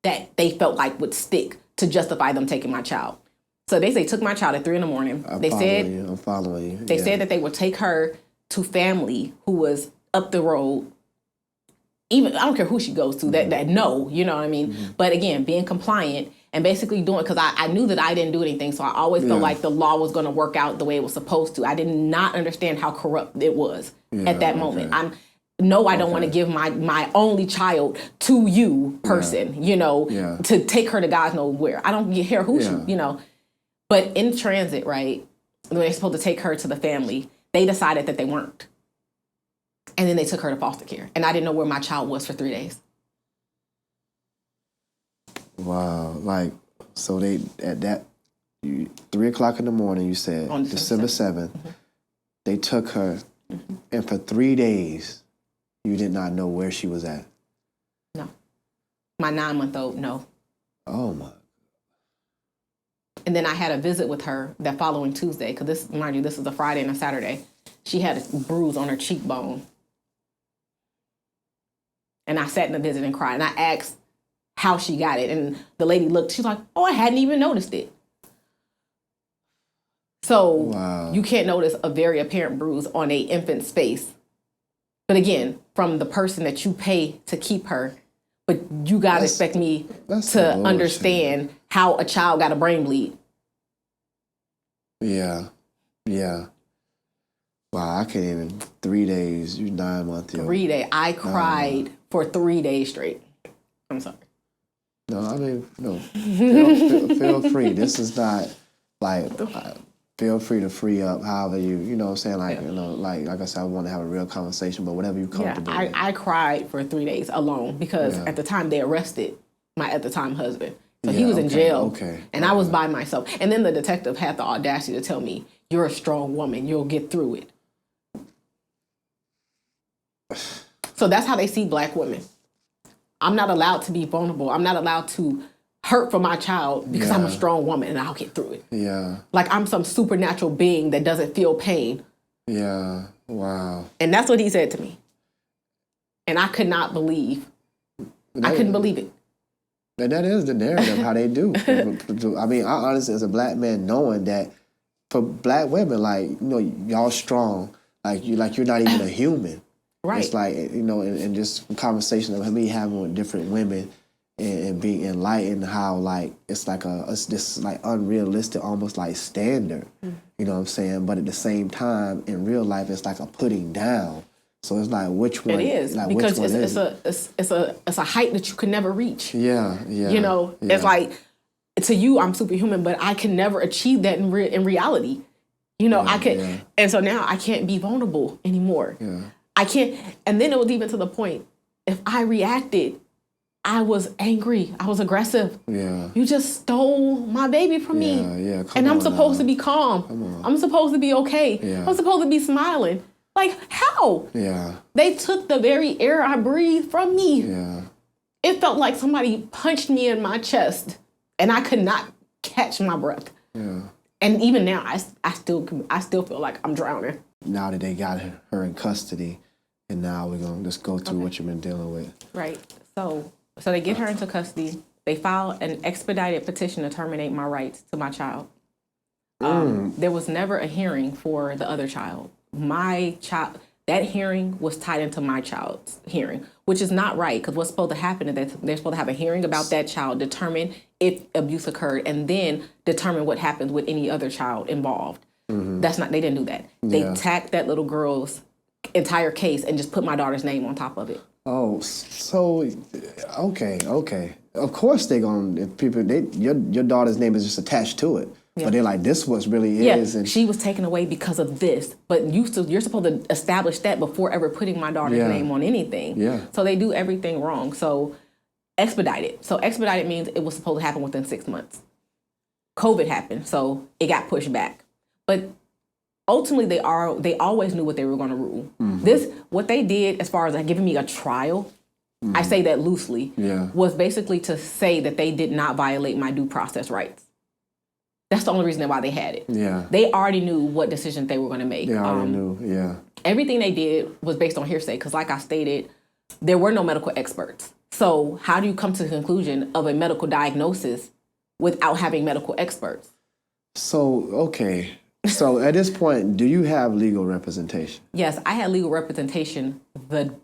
that they felt like would stick to justify them taking my child. So they took my child at 3 a.m. I'm following you. They said that they would take her to family who was up the road. Even I don't care who she goes to, that know, you know what I mean? Mm-hmm. But again, being compliant and basically doing, because I knew that I didn't do anything, so I always felt like the law was going to work out the way it was supposed to. I did not understand how corrupt it was at that moment. I don't want to give my only child to you person, you know, to take her to God knows where. I don't care who she, you know. But in transit, right, when they're supposed to take her to the family, they decided that they weren't. And then they took her to foster care. And I didn't know where my child was for 3 days. Wow. Like, so they, at that, 3 o'clock in the morning, you said, on December 7th, they took her, and for 3 days, you did not know where she was at? No. My 9-month-old, no. Oh, my. And then I had a visit with her that following Tuesday, because this, mind you, this is a Friday and a Saturday. She had a bruise on her cheekbone. And I sat in the visit and cried. And I asked how she got it. And the lady looked, she's like, oh, I hadn't even noticed it. So you can't notice a very apparent bruise on a infant's face. But again, from the person that you pay to keep her, but you got to expect me to understand how a child got a brain bleed. Yeah. Wow, I can't even. 3 days, you 9-month-old. 3 days. I cried for 3 days straight. I'm sorry. No, I mean, no. Feel free. This is not like, feel free to free up however you know what I'm saying? Like, you know, like I said, I want to have a real conversation, but whatever you comfortable with. I cried for 3 days alone because at the time they arrested my at the time husband. So he was in jail, and I was by myself. And then the detective had the audacity to tell me, you're a strong woman, you'll get through it. So that's how they see Black women. I'm not allowed to be vulnerable. I'm not allowed to hurt for my child because I'm a strong woman and I'll get through it. Yeah. Like I'm some supernatural being that doesn't feel pain. Yeah. Wow. And that's what he said to me. And I could not believe. I couldn't believe it. And that is the narrative, how they do. I mean, I honestly, as a Black man, knowing that for Black women, like, you know, y'all strong, you're not even a human. Right. It's like, you know, and just conversation of me having with different women and being enlightened how, like, it's this, like, unrealistic, almost like standard. You know what I'm saying? But at the same time, in real life, it's like a putting down. So it's like, which one? It is, like, because it's a height that you could never reach. Yeah. You know, it's like, to you, I'm superhuman, but I can never achieve that in reality. You know, and so now I can't be vulnerable anymore. Yeah. I can't, and then it was even to the point, if I reacted, I was angry, I was aggressive. Yeah. You just stole my baby from me. Yeah, and I'm supposed to be calm. I'm supposed to be okay. Yeah. I'm supposed to be smiling. Like, how? Yeah. They took the very air I breathed from me. Yeah. It felt like somebody punched me in my chest, and I could not catch my breath. Yeah. And even now, I still feel like I'm drowning. Now that they got her in custody, and now we're going to just go through what you've been dealing with. Right. So they get her into custody. They file an expedited petition to terminate my rights to my child. There was never a hearing for the other child. My child, that hearing was tied into my child's hearing, which is not right, because what's supposed to happen is that they're supposed to have a hearing about that child, determine if abuse occurred, and then determine what happens with any other child involved. That's not, they didn't do that. They tacked that little girl's entire case and just put my daughter's name on top of it. Oh, so, okay. Of course they're going to, if people, your daughter's name is just attached to it. Yeah. But they're like, this what really is. And she was taken away because of this. But you're supposed to establish that before ever putting my daughter's name on anything. Yeah. So they do everything wrong. So expedited. So expedited means it was supposed to happen within 6 months. COVID happened, so it got pushed back. But ultimately, they always knew what they were going to rule. What they did, as far as giving me a trial, I say that loosely, was basically to say that they did not violate my due process rights. That's the only reason why they had it. Yeah. They already knew what decision they were going to make. They already knew, Everything they did was based on hearsay, because like I stated, there were no medical experts. So how do you come to the conclusion of a medical diagnosis without having medical experts? So, okay. So at this point, do you have legal representation? Yes, I had legal representation the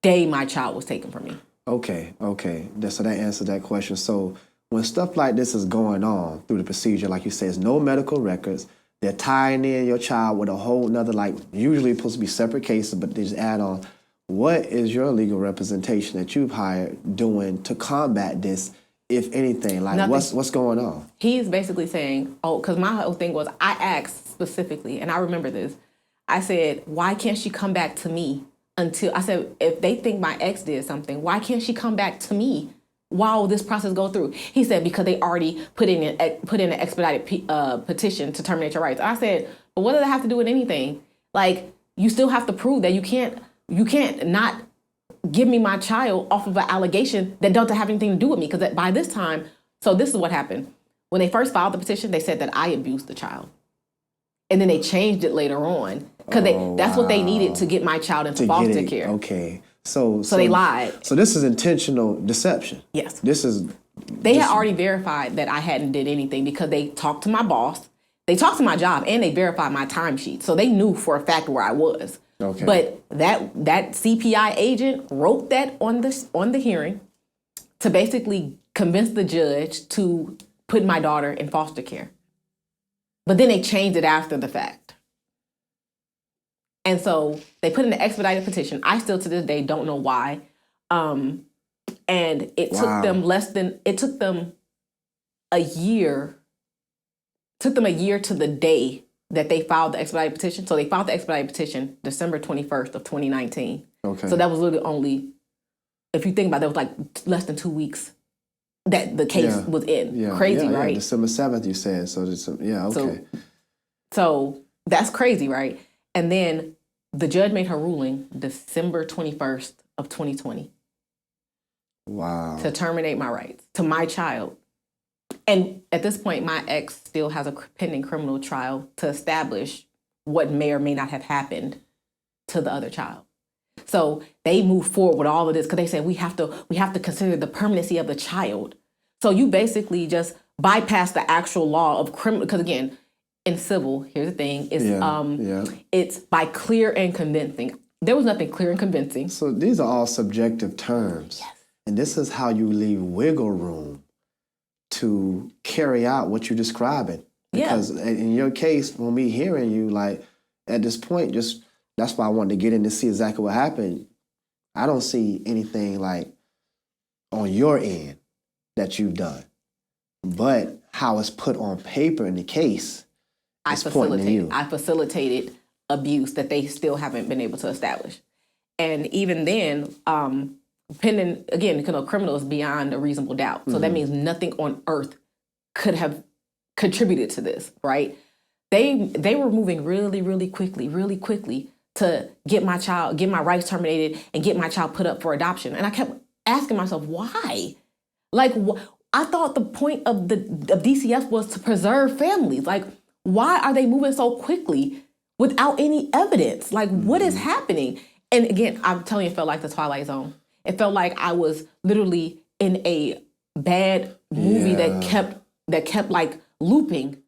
day my child was taken from me. Okay. So that answered that question. So when stuff like this is going on through the procedure, like you said, there's no medical records. They're tying in your child with a whole nother, like usually it's supposed to be separate cases, but they just add on. What is your legal representation that you've hired doing to combat this, if anything? Like what's going on? He's basically saying, because my whole thing was, I asked specifically, and I remember this, I said, why can't she come back to me I said, if they think my ex did something, why can't she come back to me while this process go through? He said, because they already put in an expedited petition to terminate your rights. I said, but what does that have to do with anything? Like, you still have to prove that you can't not give me my child off of an allegation that doesn't have anything to do with me. Because by this time, so this is what happened. When they first filed the petition, they said that I abused the child. And then they changed it later on because that's what they needed to get my child into foster care. Okay. So they lied. So this is intentional deception. Yes. They had already verified that I hadn't did anything because they talked to my boss, they talked to my job, and they verified my timesheet. So they knew for a fact where I was. Okay. But that CPI agent wrote that on the hearing to basically convince the judge to put my daughter in foster care. But then they changed it after the fact. And so they put in an expedited petition. I still to this day don't know why. And it took them a year. Took them a year to the day that they filed the expedited petition. So they filed the expedited petition December 21st of 2019. Okay. So that was literally only, if you think about it, that was like less than 2 weeks that the case was in. Yeah. Crazy, right? Yeah. December 7th, you said. So, okay. So that's crazy, right? And then the judge made her ruling December 21st of 2020. Wow. To terminate my rights to my child. And at this point, my ex still has a pending criminal trial to establish what may or may not have happened to the other child. So they moved forward with all of this because they said we have to consider the permanency of the child. So you basically just bypass the actual law of criminal, because again, in civil, here's the thing, it's by clear and convincing. There was nothing clear and convincing. So these are all subjective terms. Yes. And this is how you leave wiggle room to carry out what you're describing. Because in your case, when me hearing you, like, at this point, that's why I wanted to get in to see exactly what happened. I don't see anything, like, on your end that you've done. But how it's put on paper in the case is pointing to you. I facilitated abuse that they still haven't been able to establish. And even then, pending, again, criminal is beyond a reasonable doubt. So that means nothing on earth could have contributed to this, right? They were moving really, really quickly to get my rights terminated and get my child put up for adoption. And I kept asking myself, why? Like, I thought the point of DCF was to preserve families. Like, why are they moving so quickly without any evidence? Like, what is happening? And again, I'm telling you, it felt like the Twilight Zone. It felt like I was literally in a bad movie that kept like looping